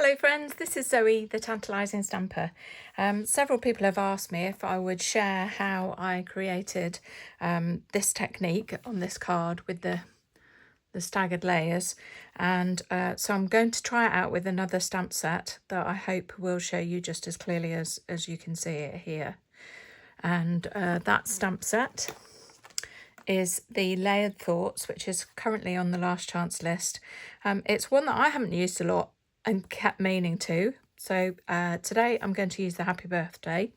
Hello friends, this is Zoe, the Tantalising Stamper. Several people have asked me if I would share how I created this technique on this card with the staggered layers, and so I'm going to try it out with another stamp set that I hope will show you just as clearly as you can see it here. And that stamp set is the Layered Thoughts, which is currently on the last chance list. It's one that I haven't used a lot and kept meaning to. So today I'm going to use the Happy Birthday.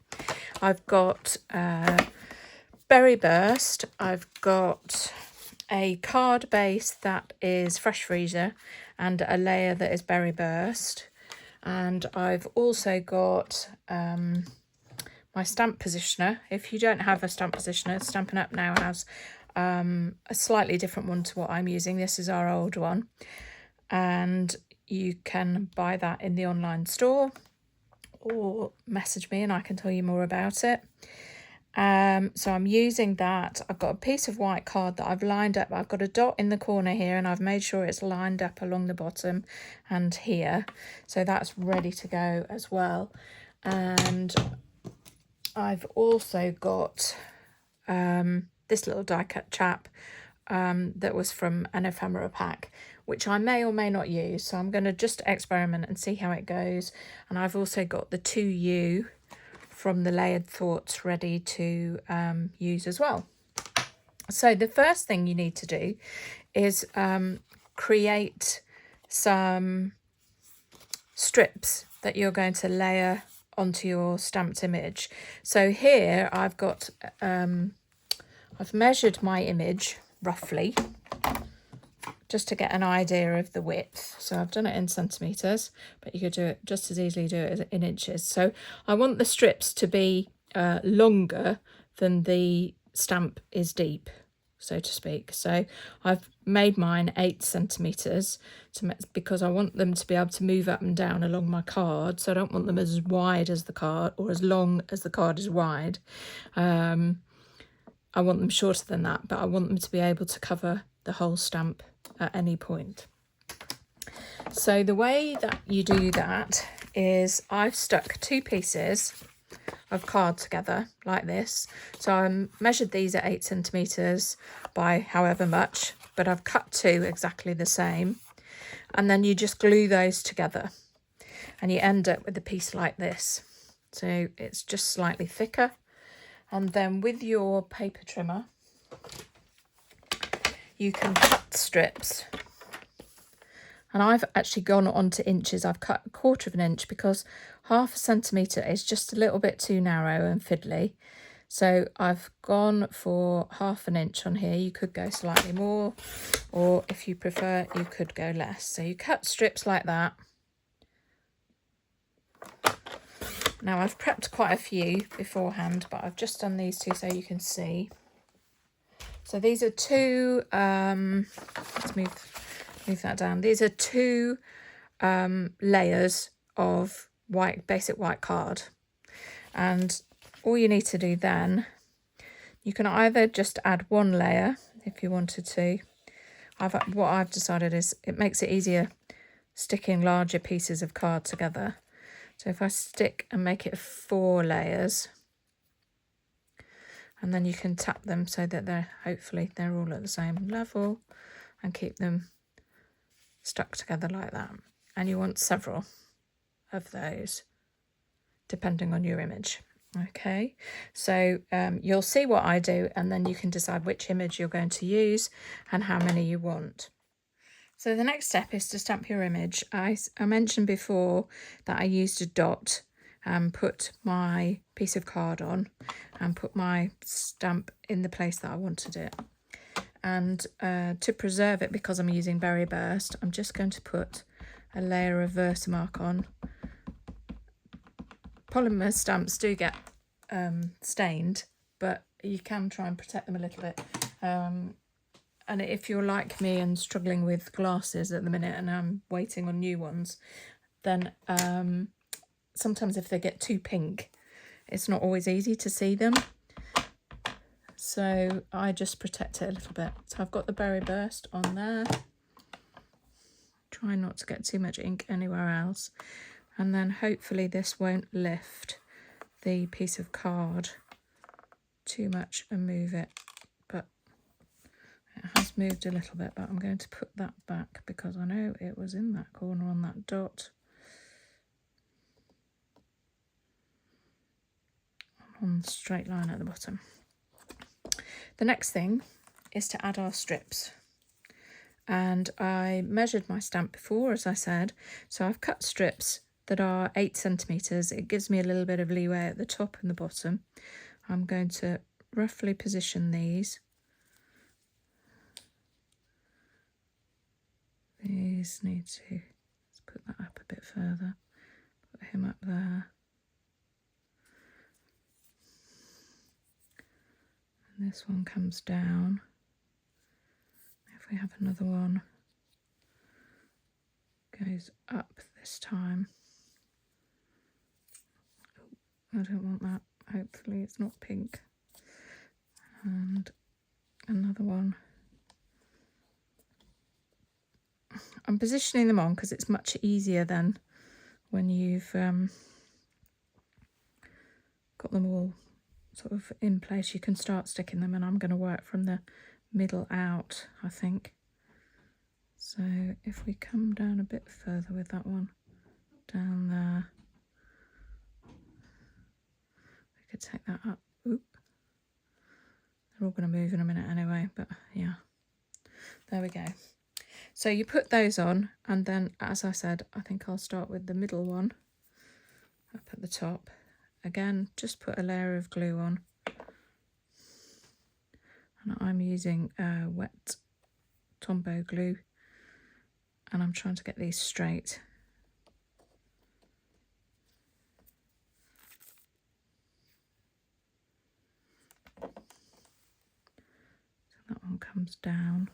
I've got Berry Burst. I've got a card base that is Fresh Freezer and a layer that is Berry Burst. And I've also got my stamp positioner. If you don't have a stamp positioner, Stampin' Up! Now has a slightly different one to what I'm using. This is our old one. And you can buy that in the online store or message me and I can tell you more about it. So I'm using that. I've got a piece of white card that I've lined up. I've got a dot in the corner here and I've made sure it's lined up along the bottom and here. So that's ready to go as well. And I've also got this little die cut chap that was from an ephemera pack, which I may or may not use. So I'm going to just experiment and see how it goes. And I've also got the 2U from the Layered Thoughts ready to use as well. So the first thing you need to do is create some strips that you're going to layer onto your stamped image. So here I've got, I've measured my image roughly just to get an idea of the width. So I've done it in centimetres, but you could do it just as easily do it in inches. So I want the strips to be longer than the stamp is deep, so to speak. So I've made mine 8 centimetres because I want them to be able to move up and down along my card. So I don't want them as wide as the card or as long as the card is wide. I want them shorter than that, but I want them to be able to cover the whole stamp at any point. So the way that you do that is I've stuck 2 pieces of card together like this. So I measured these at 8 centimetres by however much, but I've cut 2 exactly the same. And then you just glue those together and you end up with a piece like this. So it's just slightly thicker. And then with your paper trimmer, you can cut strips. And I've actually gone on to inches. I've cut 1/4 of an inch because 1/2 centimetre is just a little bit too narrow and fiddly. So I've gone for 1/2 an inch on here. You could go slightly more, or if you prefer, you could go less. So you cut strips like that. Now I've prepped quite a few beforehand, but I've just done these 2 so you can see. So these are 2, let's move that down. These are 2 layers of basic white card. And all you need to do then, you can either just add 1 layer if you wanted to. What I've decided is it makes it easier sticking larger pieces of card together. So if I stick and make it 4 layers, and then you can tap them so that hopefully they're all at the same level and keep them stuck together like that. And you want several of those depending on your image. Okay, so you'll see what I do and then you can decide which image you're going to use and how many you want. So the next step is to stamp your image. I mentioned before that I used a dot and put my piece of card on and put my stamp in the place that I wanted it. And to preserve it, because I'm using Berry Burst, I'm just going to put a layer of Versamark on. Polymer stamps do get stained, but you can try and protect them a little bit. And if you're like me and struggling with glasses at the minute and I'm waiting on new ones, then sometimes if they get too pink, it's not always easy to see them. So I just protect it a little bit. So I've got the Berry Burst on there. try not to get too much ink anywhere else. And then hopefully this won't lift the piece of card too much and move it, but it has moved a little bit. But I'm going to put that back because I know it was in that corner on that dot on the straight line at the bottom. The next thing is to add our strips, and I measured my stamp before, as I said, so I've cut strips that are 8 centimetres. It gives me a little bit of leeway at the top and the bottom. I'm going to roughly position these. These need to, let's put that up a bit further, put him up there. And this one comes down. If we have another one, goes up this time. Oh, I don't want that. Hopefully it's not pink. And another one. I'm positioning them on because it's much easier than when you've got them all sort of in place. You can start sticking them, and I'm going to work from the middle out, I think. So if we come down a bit further with that one, down there, we could take that up. Oop. They're all going to move in a minute anyway, but yeah, there we go. So you put those on, and then, as I said, I think I'll start with the middle one up at the top. Again, just put a layer of glue on, and I'm using wet Tombow glue, and I'm trying to get these straight. So that one comes down.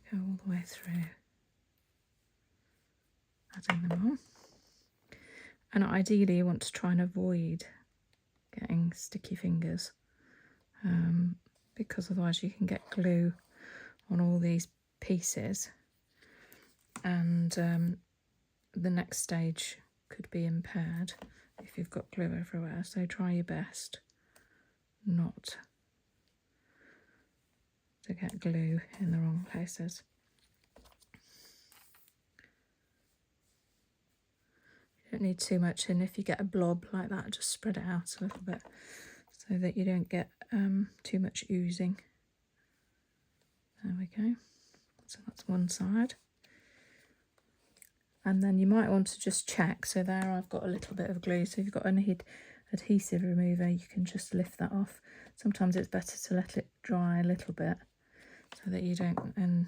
Go all the way through, adding them on. And ideally you want to try and avoid getting sticky fingers, because otherwise you can get glue on all these pieces, and the next stage could be impaired if you've got glue everywhere. So try your best not to get glue in the wrong places. You don't need too much, and if you get a blob like that, just spread it out a little bit so that you don't get too much oozing. There we go. So that's one side. And then you might want to just check. So there I've got a little bit of glue. So if you've got an adhesive remover, you can just lift that off. Sometimes it's better to let it dry a little bit so that you don't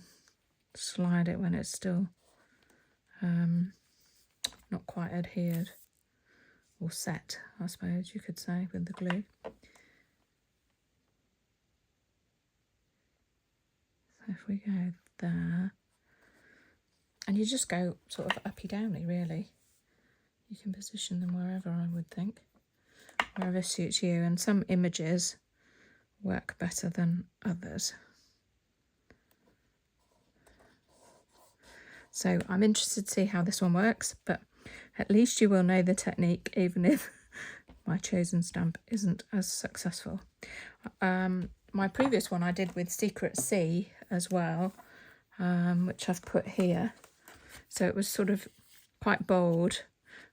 slide it when it's still not quite adhered or set, I suppose you could say, with the glue. So if we go there, and you just go sort of uppy-downy, really. You can position them wherever, I would think, wherever suits you, and some images work better than others. So I'm interested to see how this one works, but at least you will know the technique, even if my chosen stamp isn't as successful. My previous one I did with Secret Sea as well, which I've put here. So it was sort of quite bold,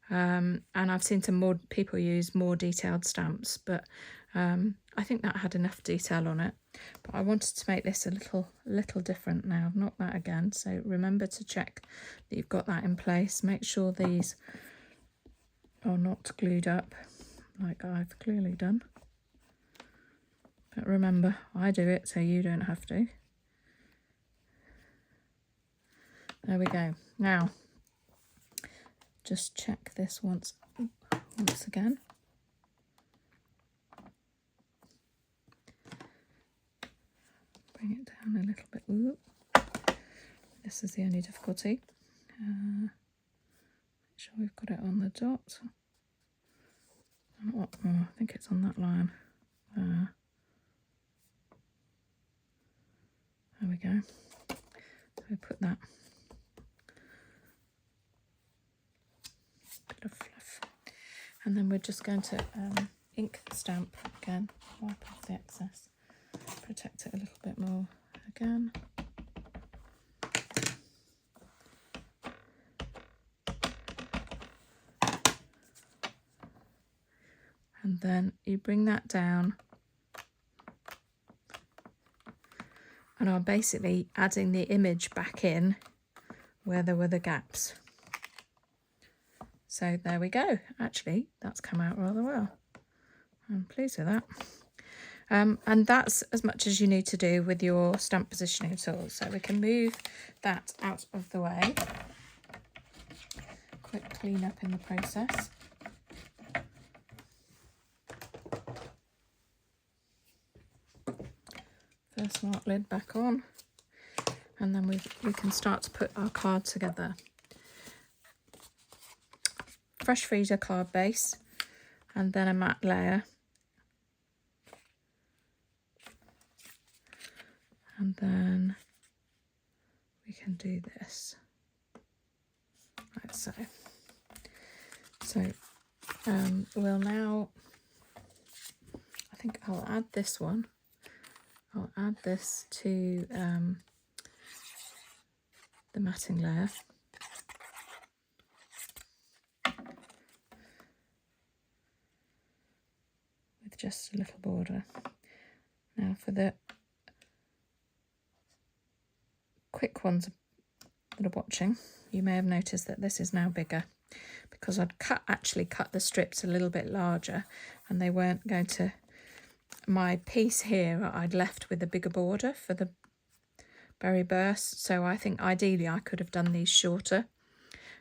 and I've seen some more people use more detailed stamps, but I think that had enough detail on it. But I wanted to make this a little different now. I've knocked that again, so remember to check that you've got that in place. Make sure these are not glued up like I've clearly done. But remember, I do it so you don't have to. There we go. Now, just check this once again. Bring it down a little bit. Ooh. This is the only difficulty. Make sure we've got it on the dot. Oh, I think it's on that line. There we go. So we put that bit of fluff, and then we're just going to ink the stamp again, wipe off the excess, protect it a little bit more again. And then you bring that down, and I'm basically adding the image back in where there were the gaps. So there we go. Actually, that's come out rather well. I'm pleased with that. And that's as much as you need to do with your stamp positioning tool. So we can move that out of the way. Quick clean up in the process. First mark lid back on, and then we can start to put our card together. Fresh freezer card base, and then a matte layer, and then we can do this like so. So we'll now, I think I'll add this one. I'll add this to the matting layer. With just a little border. Now for the quick ones that are watching, you may have noticed that this is now bigger, because I'd actually cut the strips a little bit larger, and they weren't going to, my piece here I'd left with a bigger border for the berry burst, so I think ideally I could have done these shorter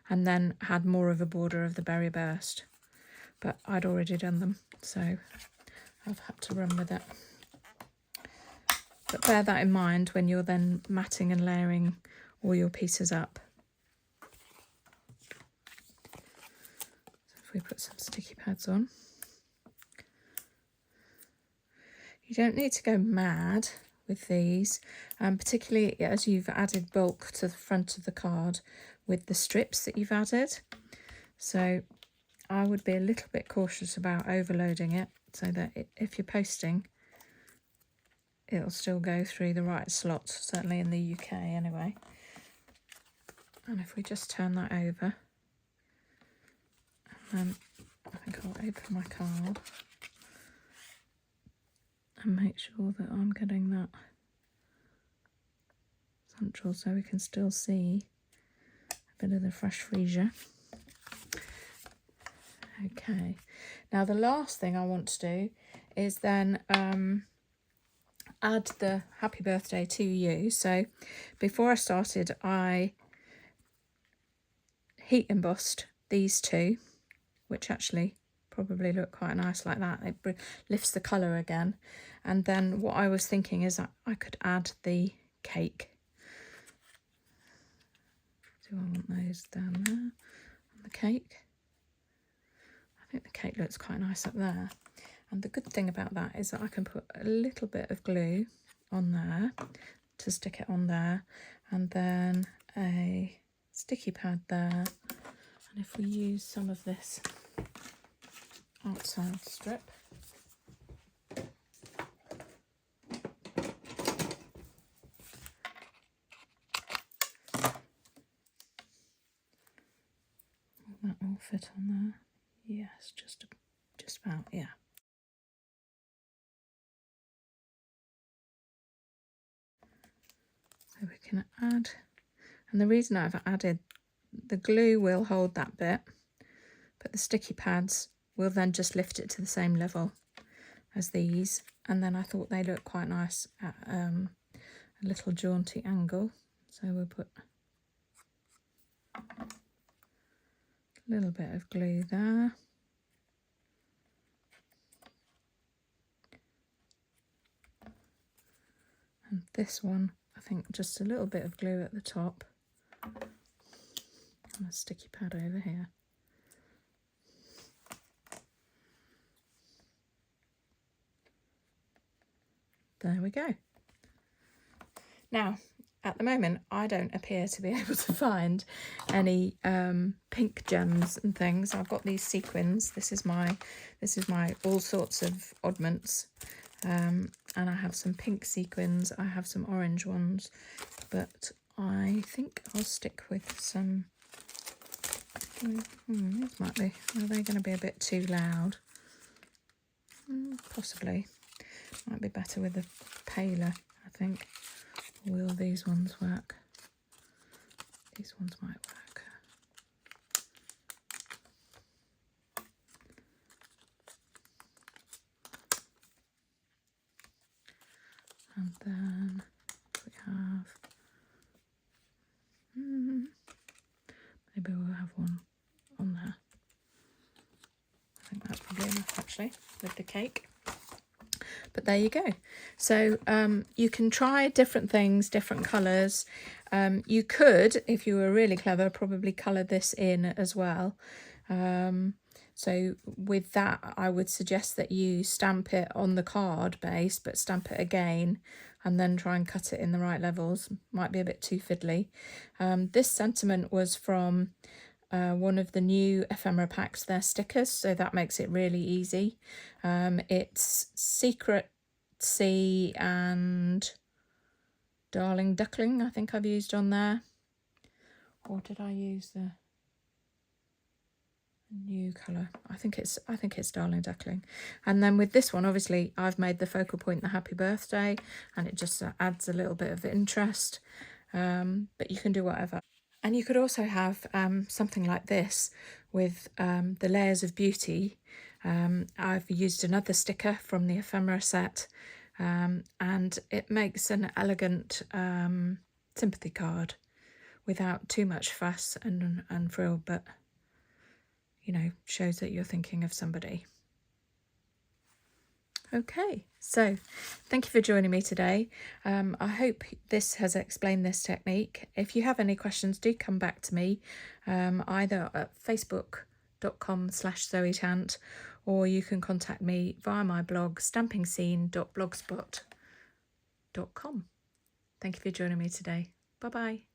and then had more of a border of the berry burst, but I'd already done them, so I've had to run with it. But bear that in mind when you're then matting and layering all your pieces up. So if we put some sticky pads on. You don't need to go mad with these, particularly as you've added bulk to the front of the card with the strips that you've added. So I would be a little bit cautious about overloading it, so that if you're posting, it'll still go through the right slot, certainly in the UK anyway. And if we just turn that over, and then I think I'll open my card and make sure that I'm getting that central so we can still see a bit of the fresh freesia. Okay, now the last thing I want to do is then add the happy birthday to you. So before I started, I heat embossed these two, which actually probably look quite nice like that. It lifts the colour again. And then what I was thinking is that I could add the cake. Do I want those down there on the cake? I think the cake looks quite nice up there. And the good thing about that is that I can put a little bit of glue on there to stick it on there, and then a sticky pad there. And if we use some of this outside strip, that will fit on there. Yes, just about, yeah. So we can add, and the reason I've added, the glue will hold that bit, but the sticky pads will then just lift it to the same level as these. And then I thought they look quite nice at a little jaunty angle. So we'll put a little bit of glue there. And this one, I think just a little bit of glue at the top. And a sticky pad over here. There we go. Now, at the moment, I don't appear to be able to find any pink gems and things. I've got these sequins. This is my all sorts of oddments, and I have some pink sequins. I have some orange ones, but I think I'll stick with some. These might be. Are they going to be a bit too loud? Possibly. Might be better with a paler, I think. Will these ones work? These ones might work. And then we have, maybe we'll have one on there. I think that's probably enough actually with the cake. But there you go. So you can try different things, different colours. You could, if you were really clever, probably colour this in as well. So with that, I would suggest that you stamp it on the card base, but stamp it again and then try and cut it in the right levels. Might be a bit too fiddly. This sentiment was from one of the new ephemera packs, their stickers, so that makes it really easy. It's Secret Sea and Darling Duckling, I think I've used on there. Or did I use the new colour? I think it's Darling Duckling. And then with this one, obviously I've made the focal point the happy birthday, and it just adds a little bit of interest. But you can do whatever. And you could also have something like this with the layers of beauty. I've used another sticker from the ephemera set, and it makes an elegant sympathy card without too much fuss and frill, but you know, shows that you're thinking of somebody. Okay, so thank you for joining me today. I hope this has explained this technique. If you have any questions, do come back to me, either at facebook.com/ZoeTant, or you can contact me via my blog stampingscene.blogspot.com. Thank you for joining me today. Bye bye.